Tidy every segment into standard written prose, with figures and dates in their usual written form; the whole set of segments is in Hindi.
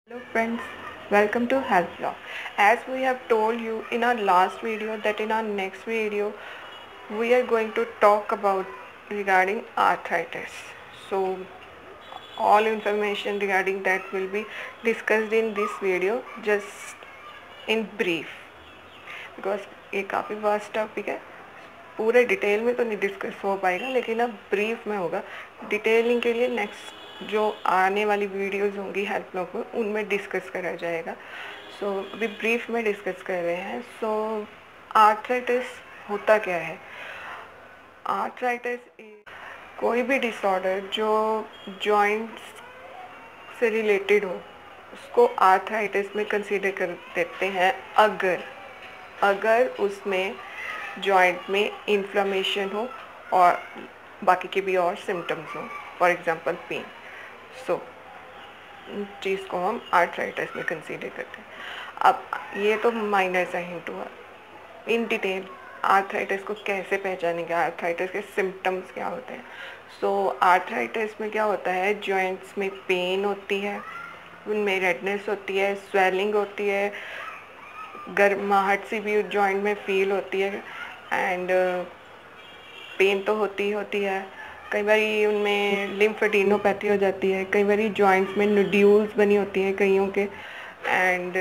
Hello friends, welcome to Health Vlog. As we have told you in our last video that in our next video we are going to talk about regarding arthritis. So all information regarding that will be discussed in this video just in brief because ये काफ़ी वास्ट टॉपिक है. पूरे डिटेल में तो नहीं डिस्कस हो पाएगा लेकिन अब ब्रीफ में होगा. डिटेलिंग के लिए नेक्स्ट जो आने वाली वीडियोस होंगी हेल्थ ब्लॉग में उनमें डिस्कस करा जाएगा. सो अभी ब्रीफ में डिस्कस कर रहे हैं. सो आर्थराइटिस होता क्या है? आर्थराइटिस कोई भी डिसऑर्डर जो जॉइंट्स से रिलेटेड हो उसको आर्थराइटिस में कंसीडर कर देते हैं अगर उसमें जॉइंट में इन्फ्लेमेशन हो और बाकी के भी और सिम्टम्स हो, फॉर एग्जांपल पेन. सो चीज़ को हम आर्थराइटिस में कंसीडर करते हैं. अब ये तो माइनर सा हिंट हुआ. इन डिटेल आर्थराइटिस को कैसे पहचानेंगे, आर्थराइटिस के सिम्टम्स क्या होते हैं. सो आर्थराइटिस में क्या होता है, जॉइंट्स में पेन होती है, उनमें रेडनेस होती है, स्वेलिंग होती है, गर्माहट सी भी जॉइंट में फील होती है एंड पेन तो होती है. कई बार उनमें लिम्फेडिनोपैथी हो जाती है, कई बार जॉइंट्स में नोड्यूल्स बनी होती है कईयों के एंड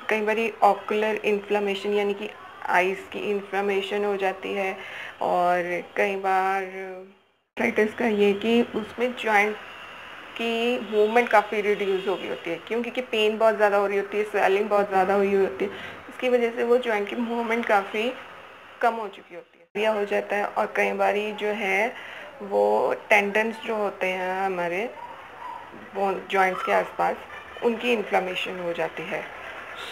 कई बार ऑकुलर इन्फ्लेमेशन यानी कि आइज़ की इन्फ्लेमेशन हो जाती है. और कई बार आर्थराइटिस का ये कि उसमें जॉइंट की मूवमेंट काफ़ी रिड्यूस हो गई होती है क्योंकि पेन बहुत ज़्यादा हो रही होती है, स्वेलिंग बहुत ज़्यादा हुई होती है. इसकी वजह से वो जॉइंट की मूवमेंट काफ़ी कम हो चुकी होती है, यह हो जाता है. और कई बार जो है वो टेंडन्स जो होते हैं हमारे बोन जॉइंट्स के आसपास उनकी इन्फ्लेमेशन हो जाती है.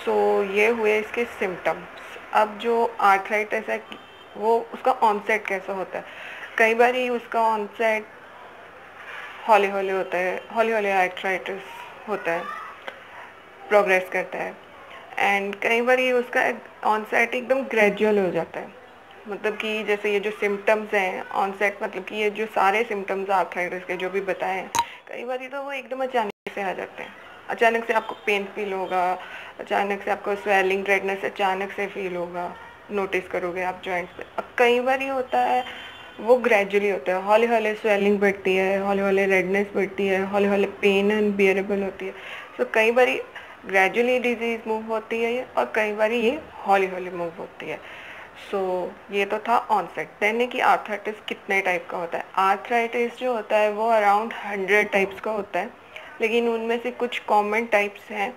सो ये हुए इसके सिम्टम्स. अब जो आर्थराइटिस है वो उसका ऑनसेट कैसा होता है? कई बार उसका ऑनसेट हौले हौले होता है, हौले हौले आर्थराइटिस होता है, प्रोग्रेस करता है. एंड कई बार उसका ऑनसेट एकदम ग्रेजुअल हो जाता है. मतलब कि जैसे ये जो सिम्टम्स हैं ऑनसेट, मतलब कि ये जो सारे सिम्टम्स आर्थराइटिस के जो भी बताए हैं, कई बार तो वो एकदम अचानक से आ जाते हैं. अचानक से आपको पेन फील होगा, अचानक से आपको स्वेलिंग रेडनेस अचानक से फील होगा, नोटिस करोगे आप जॉइंट्स पे. अब कई बार होता है वो ग्रेजुअली होता है, हौले हौले स्वेलिंग बढ़ती है, हौले हौले रेडनेस बढ़ती है, हौले हौले पेन अनबियरेबल होती है. तो कई बार ग्रेजुअली डिजीज़ मूव होती है और कई बार ये हौली हौली मूव होती है. सो ये तो था ऑनसेट. देन कि आर्थराइटिस कितने टाइप का होता है. आर्थराइटिस जो होता है वो अराउंड 100 टाइप्स का होता है, लेकिन उनमें से कुछ कॉमन टाइप्स हैं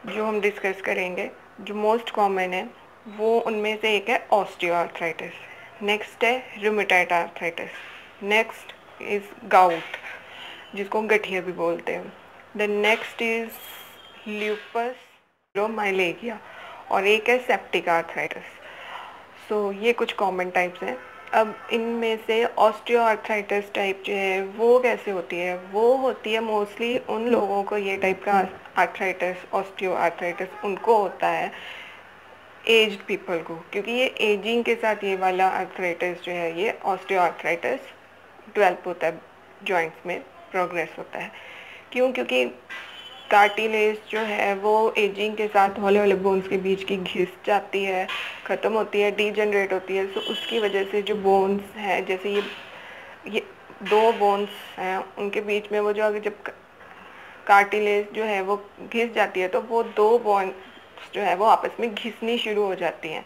जो हम डिस्कस करेंगे. जो मोस्ट कॉमन है वो उनमें से एक है ऑस्टियोआर्थराइटिस, नेक्स्ट है rheumatoid arthritis, next is gout जिसको गठिया भी बोलते हैं, the next is lupus fibromyalgia और एक है सेप्टिक आर्थराइटिस. सो ये कुछ कॉमन टाइप्स हैं. अब इनमें से ऑस्टियोआर्थराइटिस टाइप जो है वो कैसे होती है? वो होती है मोस्टली उन लोगों को, ये टाइप का आर्थराइटिस ऑस्टियोआर्थराइटिस उनको होता है एज्ड पीपल को, क्योंकि ये एजिंग के साथ ये वाला आर्थराइटिस जो है ये ऑस्टियोआर्थराइटिस डेवलप होता है, जॉइंट्स में प्रोग्रेस होता है. क्यों? क्योंकि कार्टिलेज जो है वो एजिंग के साथ हौले हौले बोन्स के बीच की घिस जाती है, ख़त्म होती है, डीजनरेट होती है. सो उसकी वजह से जो बोन्स हैं, जैसे ये दो बोन्स हैं उनके बीच में वो जो अगर जब कार्टिलेज जो है वो घिस जाती है तो वो दो बोन्स जो है वो आपस में घिसनी शुरू हो जाती हैं.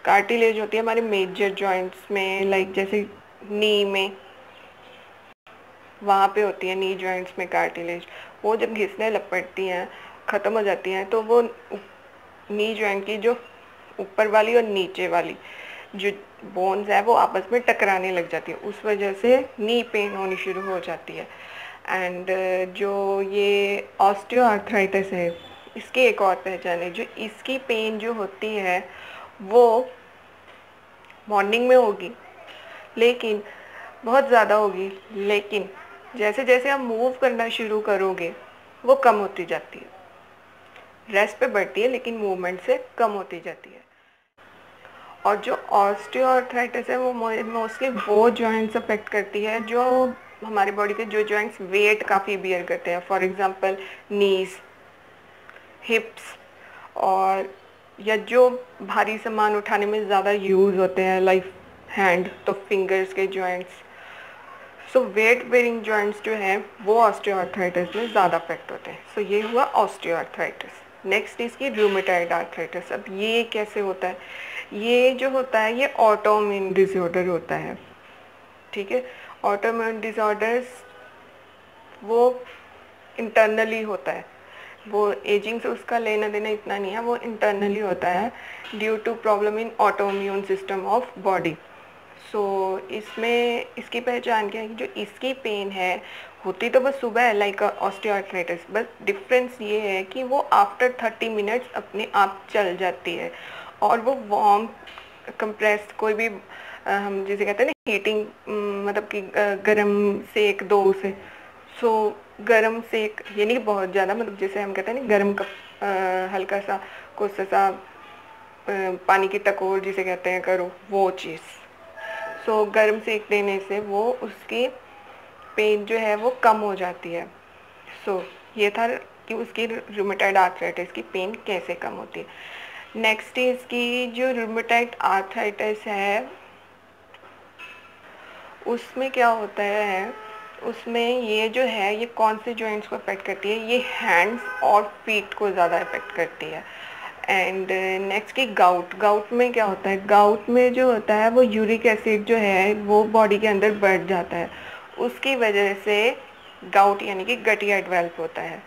कार्टिलेज होती है हमारे मेजर जॉइंट्स में, लाइक जैसे नी में वहाँ पे होती है, नी जॉइंट्स में कार्टिलेज. वो जब घिसने लपटती हैं, ख़त्म हो जाती हैं, तो वो नी जॉइंट की जो ऊपर वाली और नीचे वाली जो बोन्स है वो आपस में टकराने लग जाती है. उस वजह से नी पेन होनी शुरू हो जाती है. एंड जो ये ऑस्टियोआर्थराइटिस है इसकी एक और पहचान है. जो इसकी पेन जो होती है वो मॉर्निंग में होगी, लेकिन बहुत ज़्यादा होगी, लेकिन जैसे जैसे आप मूव करना शुरू करोगे वो कम होती जाती है. रेस्ट पे बढ़ती है लेकिन मूवमेंट से कम होती जाती है. और जो ऑस्टियोआर्थराइटिस है वो मोस्टली वो जॉइंट्स अफेक्ट करती है जो हमारी बॉडी के जो जॉइंट्स वेट काफ़ी बियर करते हैं. फॉर एग्जांपल नीज, हिप्स और या जो भारी सामान उठाने में ज़्यादा यूज़ होते हैं लाइक हैंड, तो फिंगर्स के जॉइंट्स। सो वेट बेरिंग जॉइंट्स जो हैं वो ऑस्टियोआर्थराइटिस में ज़्यादा अफेक्ट होते हैं। सो ये हुआ ऑस्टियोआर्थराइटिस। नेक्स्ट इसकी रूमेटॉइड आर्थराइटिस। अब ये कैसे होता है? ये जो होता है ये ऑटोइम्यून डिसऑर्डर होता है, ठीक है। ऑटोइम्यून डिसऑर्डर्स वो इंटरनली होता है, वो एजिंग से उसका लेना देना इतना नहीं है, वो इंटरनली होता है due to problem in autoimmune system of body. So इसमें इसकी पहचान क्या है कि जो इसकी पेन है होती तो बस सुबह है लाइक ऑस्टियोआर्थराइटिस, बस डिफरेंस ये है कि वो आफ्टर 30 मिनट्स अपने आप चल जाती है और वो वार्म कंप्रेस्ड कोई भी हम जिसे कहते हैं ना हीटिंग, मतलब कि गर्म सेक दो उसे। सो गर्म सेक ये नहीं बहुत ज़्यादा, मतलब जैसे हम कहते हैं ना गर्म कप हल्का सा कोसा सा पानी की टकोर जिसे कहते हैं करो, वो चीज़। सो गर्म सेक देने से वो उसकी पेन जो है वो कम हो जाती है। सो ये था कि उसकी रूमेटॉइड आर्थराइटिस की पेन कैसे कम होती है। नेक्स्ट इसकी जो रूमेटॉइड आर्थराइटिस है उसमें क्या होता है, उसमें ये जो है ये कौन से जॉइंट्स को अफेक्ट करती है? ये हैंड्स और फीट को ज़्यादा अफेक्ट करती है। एंड नेक्स्ट की गाउट में क्या होता है? गाउट में जो होता है वो यूरिक एसिड जो है वो बॉडी के अंदर बढ़ जाता है, उसकी वजह से गाउट यानी कि गठिया डेवलप होता है।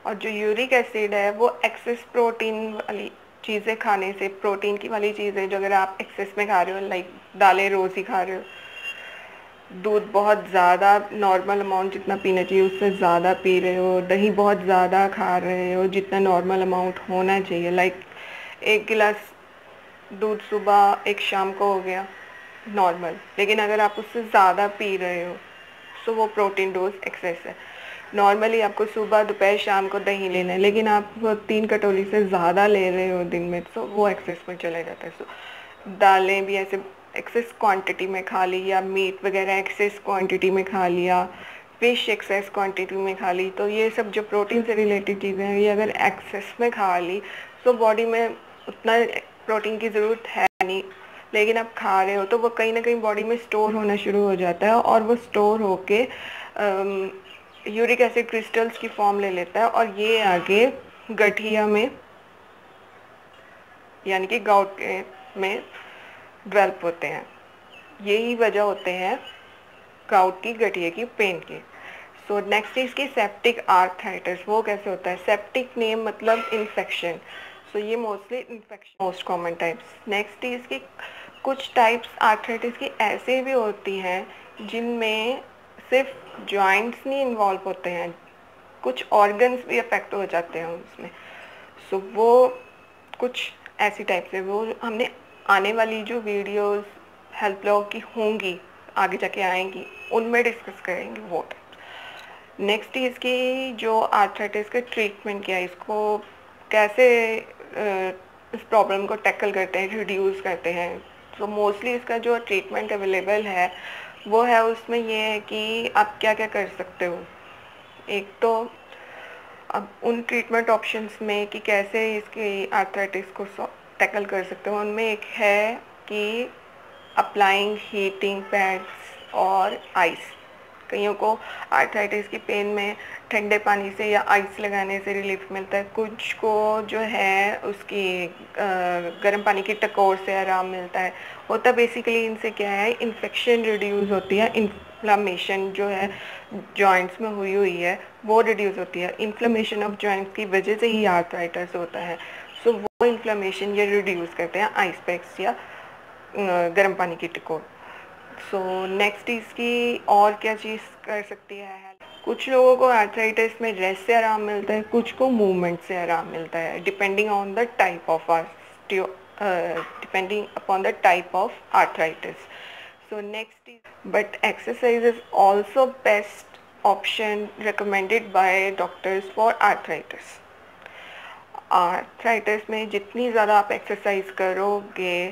और जो यूरिक एसिड है वो एक्सेस प्रोटीन वाली चीज़ें खाने से, प्रोटीन की वाली चीज़ें जो अगर आप एक्सेस में खा रहे हो लाइक दालें रोज़ ही खा रहे हो, दूध बहुत ज़्यादा नॉर्मल अमाउंट जितना पीना चाहिए उससे ज़्यादा पी रहे हो, दही बहुत ज़्यादा खा रहे हो जितना नॉर्मल अमाउंट होना चाहिए, लाइक 1 गिलास दूध सुबह एक शाम को हो गया नॉर्मल, लेकिन अगर आप उससे ज़्यादा पी रहे हो तो वो प्रोटीन डोज एक्सेस है। नॉर्मली आपको सुबह दोपहर शाम को दही लेना है, लेकिन आप 3 कटोरी से ज़्यादा ले रहे हो दिन में तो वो एक्सेस में चला जाता है। सो दालें भी ऐसे एक्सेस क्वांटिटी में खा ली, या मीट वगैरह एक्सेस क्वांटिटी में खा लिया, फिश एक्सेस क्वांटिटी में खा ली, तो ये सब जो प्रोटीन से रिलेटेड चीज़ें हैं ये अगर एक्सेस में खा ली तो बॉडी में उतना प्रोटीन की ज़रूरत है नहीं, लेकिन आप खा रहे हो तो वो कहीं ना कहीं बॉडी में स्टोर होना शुरू हो जाता है और वो स्टोर होके यूरिक एसिड क्रिस्टल्स की फॉर्म ले लेता है और ये आगे गठिया में यानी कि गाउट में डेवलप होते हैं। यही वजह होते हैं गाउट की गठिया की पेन की। सो नेक्स्ट इसकी सेप्टिक आर्थराइटिस। वो कैसे होता है? सेप्टिक नेम मतलब इन्फेक्शन। सो ये mostly infection most common types. Next इसकी कुछ टाइप्स आर्थराइटिस की ऐसे भी होती हैं जिनमें सिर्फ जॉइंट्स नहीं इन्वॉल्व होते हैं, कुछ ऑर्गन्स भी अफेक्ट हो जाते हैं उसमें। सो वो कुछ ऐसी टाइप्स है, वो हमने आने वाली जो वीडियोस हेल्थ ब्लॉग की होंगी आगे जाके आएंगी उनमें डिस्कस करेंगे वो टाइप। नेक्स्ट इसकी जो आर्थराइटिस का ट्रीटमेंट क्या है, इसको कैसे इस प्रॉब्लम को टैकल करते हैं, रिड्यूस करते हैं। तो मोस्टली इसका जो ट्रीटमेंट अवेलेबल है वो है, उसमें ये है कि आप क्या क्या कर सकते हो। एक तो अब उन ट्रीटमेंट ऑप्शंस में कि कैसे इसकी आर्थराइटिस को टैकल कर सकते हो, उनमें एक है कि अप्लाइंग हीटिंग पैड्स और आइस। कईयों को आर्थराइटिस की पेन में ठंडे पानी से या आइस लगाने से रिलीफ मिलता है, कुछ को जो है उसकी गर्म पानी की टकोर से आराम मिलता है। होता बेसिकली इनसे क्या है, इन्फेक्शन रिड्यूस होती है, इन्फ्लामेशन जो है जॉइंट्स में हुई है वो रिड्यूस होती है। इन्फ्लामेशन ऑफ जॉइंट्स की वजह से ही आर्थराइटिस होता है। सो वो इन्फ्लामेशन ये रिड्यूस करते हैं आइस पैक्स या गर्म पानी की टकोर। सो नेक्स्ट इसकी और क्या चीज़ कर सकती है? कुछ लोगों को आर्थराइटिस में रेस्ट से आराम मिलता है, कुछ को मूवमेंट से आराम मिलता है, depending on the type of depending upon the type of arthritis. So next but exercise is also best option recommended by doctors for arthritis. Arthritis में जितनी ज़्यादा आप एक्सरसाइज करोगे,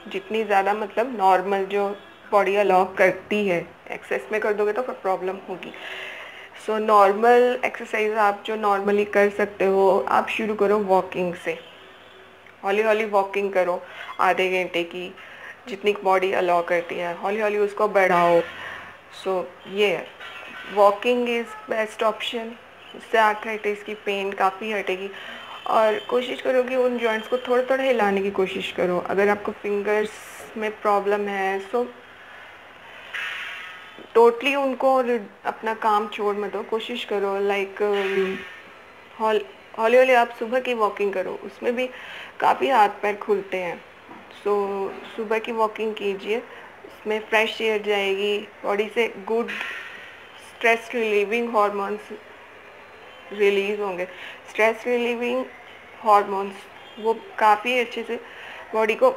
जितनी ज़्यादा मतलब नॉर्मल जो बॉडी अलाउ करती है, एक्सेस में कर दोगे तो फिर प्रॉब्लम होगी। सो नॉर्मल एक्सरसाइज आप जो नॉर्मली कर सकते हो, आप शुरू करो वॉकिंग से। हौली हौली वॉकिंग करो, आधे घंटे की, जितनी बॉडी अलाउ करती है, हौली हौली उसको बढ़ाओ। सो ये वॉकिंग इज़ बेस्ट ऑप्शन। इससे आर्थराइटिस की पेन काफ़ी हटेगी। और कोशिश करो कि उन जॉइंट्स को थोड़ा थोड़ा हिलाने की कोशिश करो। अगर आपको फिंगर्स में प्रॉब्लम है सो टोटली उनको अपना काम छोड़ मत दो। कोशिश करो लाइक हौली हौली आप सुबह की वॉकिंग करो, उसमें भी काफ़ी हाथ पैर खुलते हैं। सो सुबह की वॉकिंग कीजिए, उसमें फ्रेश एयर जाएगी बॉडी से, good stress relieving hormones release होंगे। स्ट्रेस रिलीविंग हार्मोन्स वो काफ़ी अच्छे से बॉडी को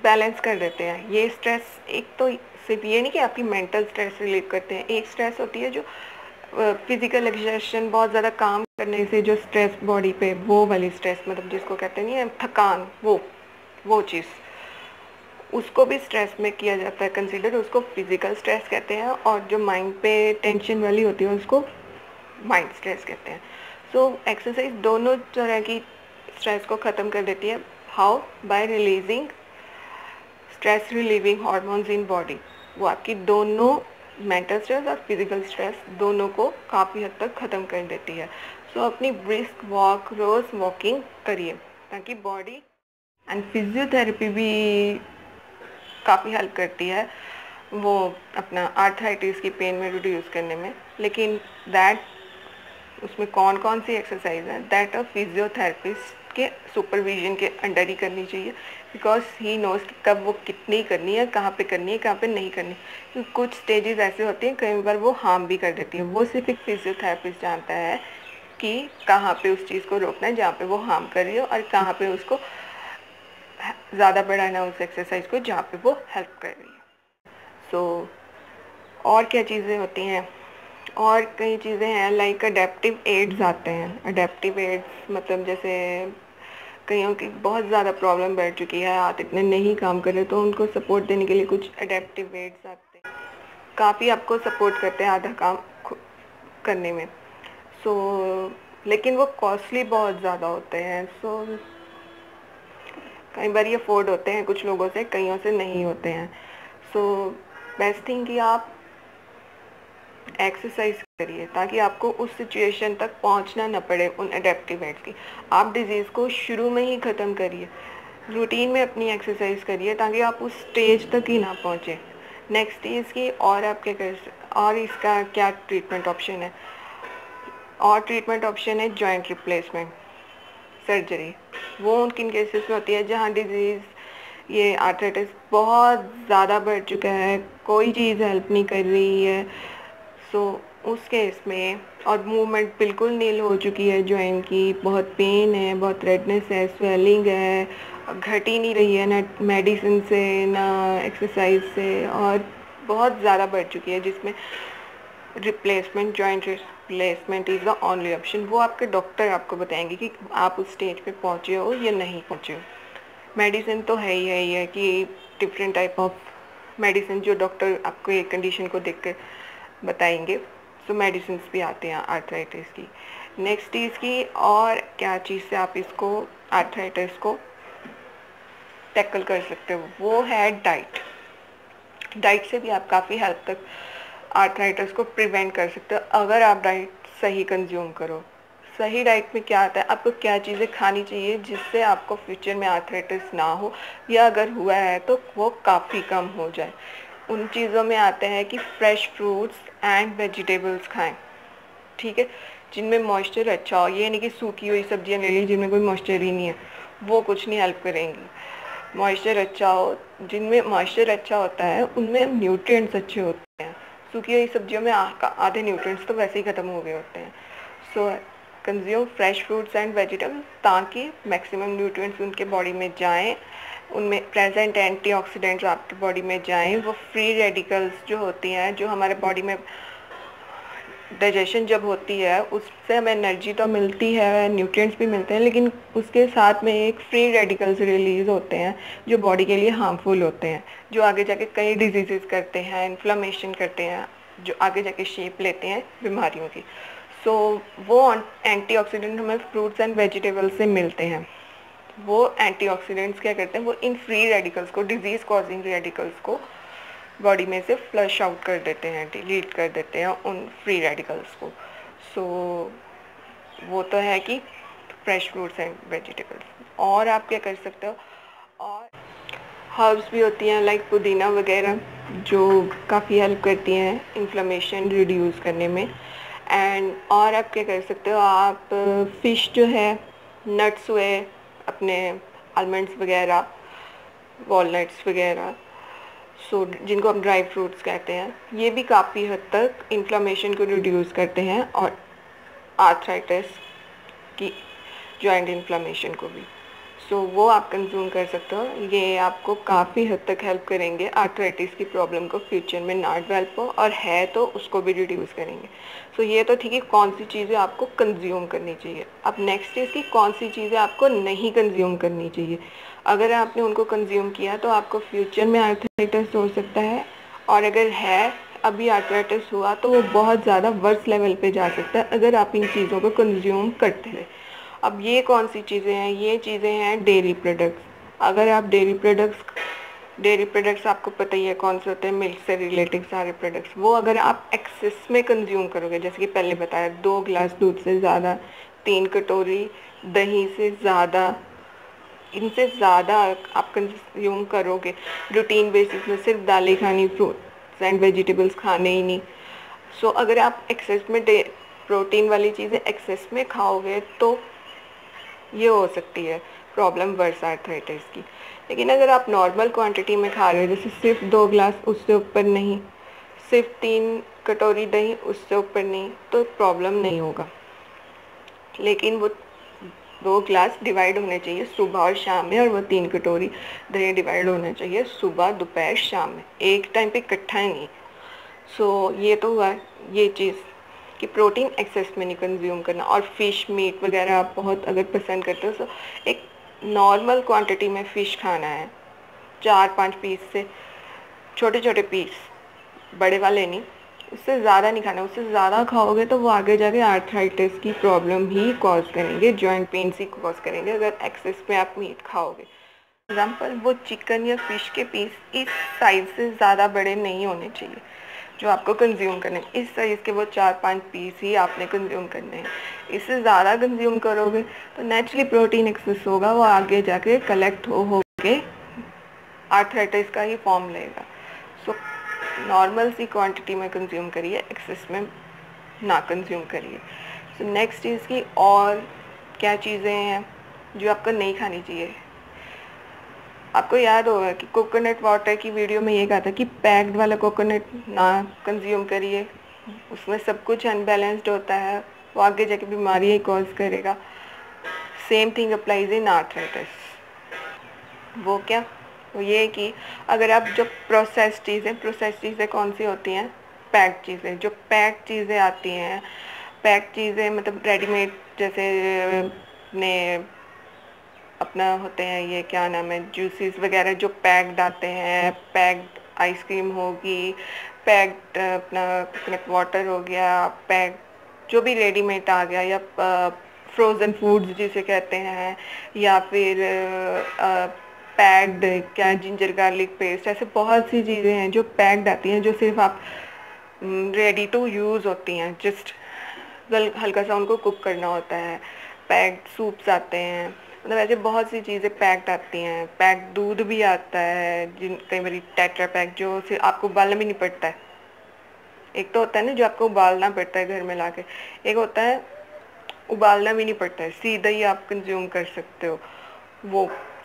बैलेंस कर देते हैं। ये स्ट्रेस एक तो सिर्फ ये नहीं कि आपकी मेंटल स्ट्रेस रिलीव करते हैं, एक स्ट्रेस होती है जो फिजिकल एक्सर्शन, बहुत ज़्यादा काम करने से जो स्ट्रेस बॉडी पे, वो वाली स्ट्रेस, मतलब जिसको कहते नहीं है थकान, वो चीज़, उसको भी स्ट्रेस में किया जाता है कंसीडर, उसको फिजिकल स्ट्रेस कहते हैं। और जो माइंड पे टेंशन वाली होती है उसको माइंड स्ट्रेस कहते हैं। सो एक्सरसाइज दोनों तरह की स्ट्रेस को ख़त्म कर देती है। How? Bye releasing stress relieving hormones in body. वो आपकी दोनों मेंटल स्ट्रेस और फिजिकल स्ट्रेस दोनों को काफ़ी हद तक ख़त्म कर देती है। सो अपनी ब्रिस्क वॉक, रोज़ वॉकिंग करिए ताकि बॉडी एंड फिजियोथेरेपी भी काफ़ी हेल्प करती है वो अपना आर्थराइटिस की पेन में रिड्यूस करने में। लेकिन उसमें कौन कौन सी एक्सरसाइज है दैट अ फिजियोथेरेपिस्ट के सुपरविजन के अंडर ही करनी चाहिए, बिकॉज ही नोज कि कब वो कितनी करनी है, कहाँ पे करनी है, कहाँ पे नहीं करनी। क्योंकि कुछ स्टेजेस ऐसे होती हैं कई बार वो हार्म भी कर देती है। वो सिर्फ एक फिजियोथेरेपिस्ट जानता है कि कहाँ पे उस चीज़ को रोकना है जहाँ पे वो हार्म कर रही हो, और कहाँ पे उसको ज़्यादा बढ़ाना उस एक्सरसाइज को जहाँ पे वो हेल्प कर रही है। सो और क्या चीज़ें होती हैं, और कई चीज़ें हैं लाइक अडेप्टिव एड्स आते हैं। अडेप्टिव एड्स मतलब जैसे कईयों की बहुत ज़्यादा प्रॉब्लम बैठ चुकी है, हाथ इतने नहीं काम कर रहे, तो उनको सपोर्ट देने के लिए कुछ अडेप्टिव एड्स आते हैं, काफ़ी आपको सपोर्ट करते हैं आधा काम करने में। लेकिन वो कॉस्टली बहुत ज़्यादा होते हैं। कई बार ये अफोर्ड होते हैं कुछ लोगों से, कईयों से नहीं होते हैं। बेस्ट थिंग कि आप एक्सरसाइज करिए ताकि आपको उस सिचुएशन तक पहुंचना न पड़े उन अडेप्टिव एड्स की। आप डिजीज़ को शुरू में ही ख़त्म करिए, रूटीन में अपनी एक्सरसाइज करिए ताकि आप उस स्टेज तक ही ना पहुंचे। नेक्स्ट चीज़ की, और आप क्या कर, और इसका क्या ट्रीटमेंट ऑप्शन है? और ट्रीटमेंट ऑप्शन है जॉइंट रिप्लेसमेंट सर्जरी। वो उन किन केसेस में होती है जहाँ डिजीज़ ये आर्थराइटिस बहुत ज़्यादा बढ़ चुका है, कोई चीज़ हेल्प नहीं कर रही है। उस केस में, और मूवमेंट बिल्कुल नील हो चुकी है जॉइंट की, बहुत पेन है, बहुत रेडनेस है, स्वेलिंग है, घट ही नहीं रही है ना मेडिसिन से ना एक्सरसाइज से, और बहुत ज़्यादा बढ़ चुकी है, जिसमें replacement, joint replacement is the only option. वो आपके डॉक्टर आपको बताएंगे कि आप उस स्टेज पे पहुँचे हो या नहीं पहुँचे हो। मेडिसिन तो है ही है कि डिफरेंट टाइप ऑफ मेडिसिन जो डॉक्टर आपको एक कंडीशन को देख कर बताएंगे। मेडिसिन भी आते हैं आर्थराइटिस की। नेक्स्ट चीज़ की, और क्या चीज़ से आप इसको आर्थराइटिस को टैकल कर सकते हो, वो है डाइट। डाइट से भी आप काफ़ी हद तक आर्थराइटिस को प्रिवेंट कर सकते हो अगर आप डाइट सही कंज्यूम करो। सही डाइट में क्या आता है, आपको क्या चीज़ें खानी चाहिए जिससे आपको फ्यूचर में आर्थराइटिस ना हो, या अगर हुआ है तो वो काफ़ी कम हो जाए। उन चीज़ों में आते हैं कि फ्रेश फ्रूट्स एंड वेजिटेबल्स खाएं, ठीक है, जिनमें मॉइस्चर अच्छा हो। ये नहीं कि सूखी हुई सब्जियां ले ली जिनमें कोई मॉइस्चर ही नहीं है, वो कुछ नहीं हेल्प करेंगी। मॉइस्चर अच्छा हो, जिनमें मॉइस्चर अच्छा होता है उनमें न्यूट्रिएंट्स अच्छे होते हैं। सूखी हुई सब्जियों में आधे न्यूट्रिएंट्स तो वैसे ही ख़त्म हो गए होते हैं। Consume fresh fruits and vegetable ताकि मैक्सिमम न्यूट्रिएंट्स उनके बॉडी में जाएं, उनमें प्रेजेंट एंटीऑक्सीडेंट्स आपकी बॉडी में जाएं। वो फ्री रेडिकल्स जो होती हैं, जो हमारे बॉडी में डाइजेशन जब होती है उससे हमें एनर्जी तो मिलती है, न्यूट्रिएंट्स भी मिलते हैं, लेकिन उसके साथ में एक फ्री रेडिकल्स रिलीज़ होते हैं जो बॉडी के लिए हार्मफुल होते हैं, जो आगे जाके कई डिजीज़ेस करते हैं, इन्फ्लेमेशन करते हैं, जो आगे जाके शेप लेते हैं बीमारियों की। सो वो एंटीऑक्सीडेंट हमें फ्रूट्स एंड वेजिटेबल्स से मिलते हैं। वो एंटीऑक्सीडेंट्स क्या करते हैं, वो इन फ्री रेडिकल्स को, डिजीज़ कॉजिंग रेडिकल्स को बॉडी में से फ्लश आउट कर देते हैं, डिलीट कर देते हैं उन फ्री रेडिकल्स को। सो वो तो है कि फ्रेश फ्रूट्स एंड वेजिटेबल्स। और आप क्या कर सकते हो, और हर्ब्स भी होती हैं लाइक पुदीना वगैरह, जो काफ़ी हेल्प करती हैं इन्फ्लेमेशन रिड्यूस करने में। एंड और आप क्या कर सकते हो, आप फ़िश जो है, नट्स हुए अपने, आलमंड्स वगैरह, वॉलनट्स वगैरह, सो जिनको हम ड्राई फ्रूट्स कहते हैं, ये भी काफ़ी हद तक इन्फ्लेमेशन को रिड्यूस करते हैं और आर्थराइटिस की जॉइंट इन्फ्लेमेशन को भी। सो वो आप कंज्यूम कर सकते हो। ये आपको काफ़ी हद तक हेल्प करेंगे आर्थराइटिस की प्रॉब्लम को फ्यूचर में ना डेवलप हो, और है तो उसको भी रिड्यूस करेंगे। सो ये तो ठीक है कौन सी चीज़ें आपको कंज्यूम करनी चाहिए। अब नेक्स्ट इज़ कि कौन सी चीज़ें आपको नहीं कंज्यूम करनी चाहिए। अगर आपने उनको कंज्यूम किया तो आपको फ्यूचर में आर्थराइटिस हो सकता है, और अगर है अभी आर्थराइटिस हुआ तो वो बहुत ज़्यादा वर्स्ट लेवल पे जा सकता है अगर आप इन चीज़ों को कंज्यूम करते हैं। अब ये कौन सी चीज़ें हैं, ये चीज़ें हैं डेयरी प्रोडक्ट्स। अगर आप डेयरी प्रोडक्ट्स आपको पता ही है कौन से होते हैं, मिल्क से रिलेटेड सारे प्रोडक्ट्स, वो अगर आप एक्सेस में कंज्यूम करोगे, जैसे कि पहले बताया 2 गिलास दूध से ज़्यादा, 3 कटोरी दही से ज़्यादा, इनसे ज़्यादा आप कंज्यूम करोगे रूटीन बेसिस में, सिर्फ दालें खानी, फ्रूट्स एंड वेजिटेबल्स खाने ही नहीं। सो अगर आप एक्सेस में प्रोटीन वाली चीज़ें एक्सेस में खाओगे तो ये हो सकती है प्रॉब्लम वर्स आर्थराइटिस की। लेकिन अगर आप नॉर्मल क्वांटिटी में खा रहे हो, जैसे सिर्फ 2 गिलास उससे ऊपर नहीं, सिर्फ 3 कटोरी दही उससे ऊपर नहीं, तो प्रॉब्लम नहीं होगा। लेकिन वो 2 गिलास डिवाइड होने चाहिए सुबह और शाम में, और वो 3 कटोरी दही डिवाइड होना चाहिए सुबह, दोपहर, शाम में, एक टाइम पे इकट्ठा ही नहीं। सो ये तो हुआ ये चीज़ कि प्रोटीन एक्सेस में नहीं कंज्यूम करना। और फ़िश मीट वगैरह आप बहुत अगर पसंद करते हो तो एक नॉर्मल क्वांटिटी में फ़िश खाना है, 4-5 पीस से, छोटे छोटे पीस, बड़े वाले नहीं, उससे ज़्यादा नहीं खाना। उससे ज़्यादा खाओगे तो वो आगे जाके आर्थराइटिस की प्रॉब्लम ही कॉज करेंगे, जॉइंट पेन्स ही कॉज करेंगे अगर एक्सेस में आप मीट खाओगे। एग्जाम्पल, वो चिकन या फ़िश के पीस इस साइज़ से ज़्यादा बड़े नहीं होने चाहिए जो आपको कंज्यूम करने हैं। इस साइज़ के वो 4-5 पीस ही आपने कंज्यूम करने हैं। इससे ज़्यादा कंज्यूम करोगे तो नेचुरली प्रोटीन एक्सेस होगा, वो आगे जाके कलेक्ट हो के आर्थराइटिस का ही फॉर्म लेगा। सो नॉर्मल सी क्वांटिटी में कंज्यूम करिए, एक्सेस में ना कंज्यूम करिए। सो नेक्स्ट चीज़ की और क्या चीज़ें हैं जो आपको नहीं खानी चाहिए। आपको याद होगा कि कोकोनट वाटर की वीडियो में ये कहा था कि पैक्ड वाला कोकोनट ना कंज्यूम करिए, उसमें सब कुछ अनबैलेंस्ड होता है, वो आगे जाके बीमारी ही कॉज करेगा। सेम थिंग अप्लाइज इन आर्थराइटिस। वो क्या, वो ये कि अगर आप जो प्रोसेस्ड चीज़ें कौन सी होती हैं, पैक्ड चीज़ें, जो पैक्ड चीज़ें आती हैं, पैक्ड चीज़ें मतलब रेडीमेड, जैसे ने अपना होते हैं, ये क्या नाम है, जूसेस वगैरह जो पैक्ड आते हैं, पैक्ड आइसक्रीम होगी, पैक्ड अपना कोकोनट वाटर हो गया, पैक्ड जो भी रेडीमेड आ गया, या फ्रोज़न फूड्स जिसे कहते हैं, या फिर पैक्ड क्या जिंजर गार्लिक पेस्ट, ऐसे बहुत सी चीज़ें हैं जो पैक्ड आती हैं, जो सिर्फ आप रेडी टू यूज़ होती हैं, जस्ट हल्का सा उनको कुक करना होता है। पैक्ड सूप्स आते हैं, मतलब ऐसे बहुत सी चीज़ें पैक्ड आती हैं। पैक्ड दूध भी आता है, जिन कई बार टेट्रा पैक, जो सिर्फ आपको उबालना भी नहीं पड़ता है। एक तो होता है ना जो आपको उबालना पड़ता है घर में लाके, एक होता है उबालना भी नहीं पड़ता है, सीधा ही आप कंज्यूम कर सकते हो।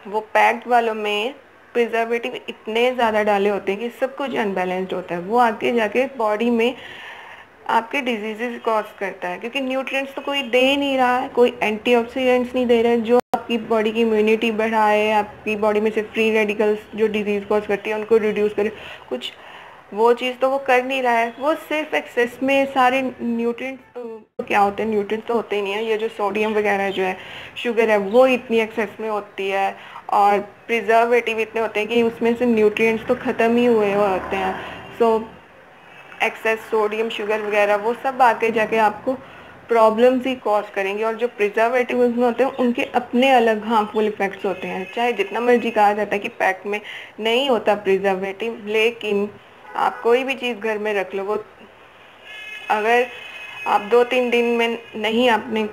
वो पैक्ड वालों में प्रिजर्वेटिव इतने ज़्यादा डाले होते हैं कि सब कुछ अनबैलेंस्ड होता है, वो आगे जाके बॉडी में आपके डिजीजेस कॉज करता है, क्योंकि न्यूट्रिएंट्स तो कोई दे ही नहीं रहा है, कोई एंटीऑक्सीडेंट्स नहीं दे रहा है जो आपकी बॉडी की इम्यूनिटी बढ़ाए, आपकी बॉडी में से फ्री रेडिकल्स जो डिजीज़ कॉज करती है उनको रिड्यूस करे, कुछ वो चीज़ तो वो कर नहीं रहा है। वो सिर्फ एक्सेस में सारे न्यूट्रिएंट्स तो क्या होते हैं, न्यूट्रिएंट्स तो होते ही नहीं है, ये जो सोडियम वगैरह जो है, शुगर है, वो इतनी एक्सेस में होती है, और प्रिजर्वेटिव इतने होते हैं कि उसमें से न्यूट्रिएंट्स तो ख़त्म ही हुए होते हैं। सो एक्सेस सोडियम शुगर वगैरह वो सब आके जाके आपको प्रॉब्लम्स ही कॉज करेंगे। और जो प्रिजर्वेटिव्स में होते हैं उनके अपने अलग हार्मफुल इफेक्ट्स होते हैं। चाहे जितना मर्जी कहा जाता है कि पैक में नहीं होता प्रिजर्वेटिव, लेकिन आप कोई भी चीज़ घर में रख लो, वो अगर आप 2-3 दिन में नहीं आपने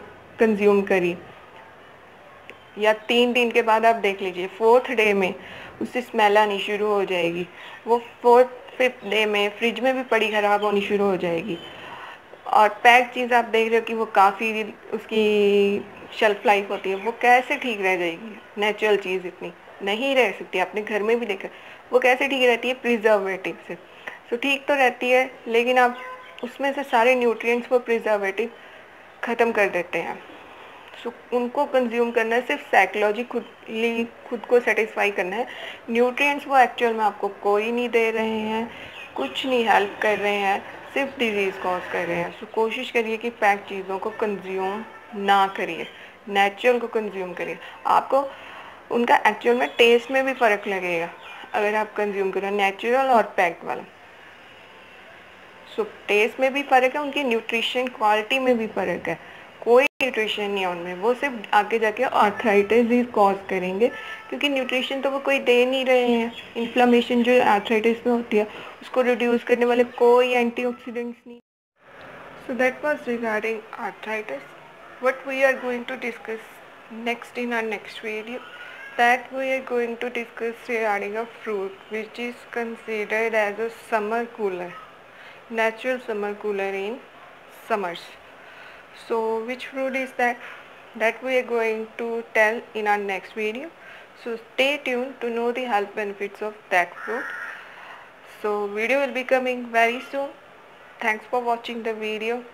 कंज्यूम करी, या 3 दिन के बाद आप देख लीजिए 4th डे में उससे स्मेल आनी शुरू हो जाएगी। वो 4th-5th डे में फ्रिज में भी पड़ी ख़राब होनी शुरू हो जाएगी। और पैक चीज़ आप देख रहे हो कि वो काफ़ी उसकी शेल्फ लाइफ होती है, वो कैसे ठीक रह जाएगी? नेचुरल चीज़ इतनी नहीं रह सकती। आपने घर में भी देखा, वो कैसे ठीक रहती है? प्रिजर्वेटिव से। तो ठीक तो रहती है, लेकिन आप उसमें से सारे न्यूट्रिएंट्स वो प्रिजर्वेटिव ख़त्म कर देते हैं। सो उनको कंज्यूम करना है सिर्फ साइकोलॉजी खुद को सेटिस्फाई करना है। न्यूट्रिएंट्स वो एक्चुअल में आपको कोई नहीं दे रहे हैं, कुछ नहीं हेल्प कर रहे हैं, सिर्फ डिजीज़ कॉज कर रहे हैं। सो कोशिश करिए कि पैक चीज़ों को कंज्यूम ना करिए, नेचुरल को कंज्यूम करिए। आपको उनका एक्चुअल में टेस्ट में भी फ़र्क लगेगा अगर आप कंज्यूम करें नेचुरल और पैक्ड वाला। सो टेस्ट में भी फ़र्क है, उनकी न्यूट्रिशन क्वालिटी में भी फ़र्क है। कोई न्यूट्रिशन नहीं है उनमें, वो सिर्फ आगे जाके आर्थराइटिस ही कॉज करेंगे, क्योंकि न्यूट्रिशन तो वो कोई दे नहीं रहे हैं। इन्फ्लेमेशन जो आर्थराइटिस में होती है उसको रिड्यूस करने वाले कोई एंटीऑक्सीडेंट्स नहीं। So that was regarding arthritis. What we are going to discuss next in our next video, that we are going to discuss regarding a fruit which is considered as a summer cooler, natural summer cooler in summers. So which fruit is that? That we are going to tell in our next video. So stay tuned to know the health benefits of that fruit. So video will be coming very soon. Thanks for watching the video.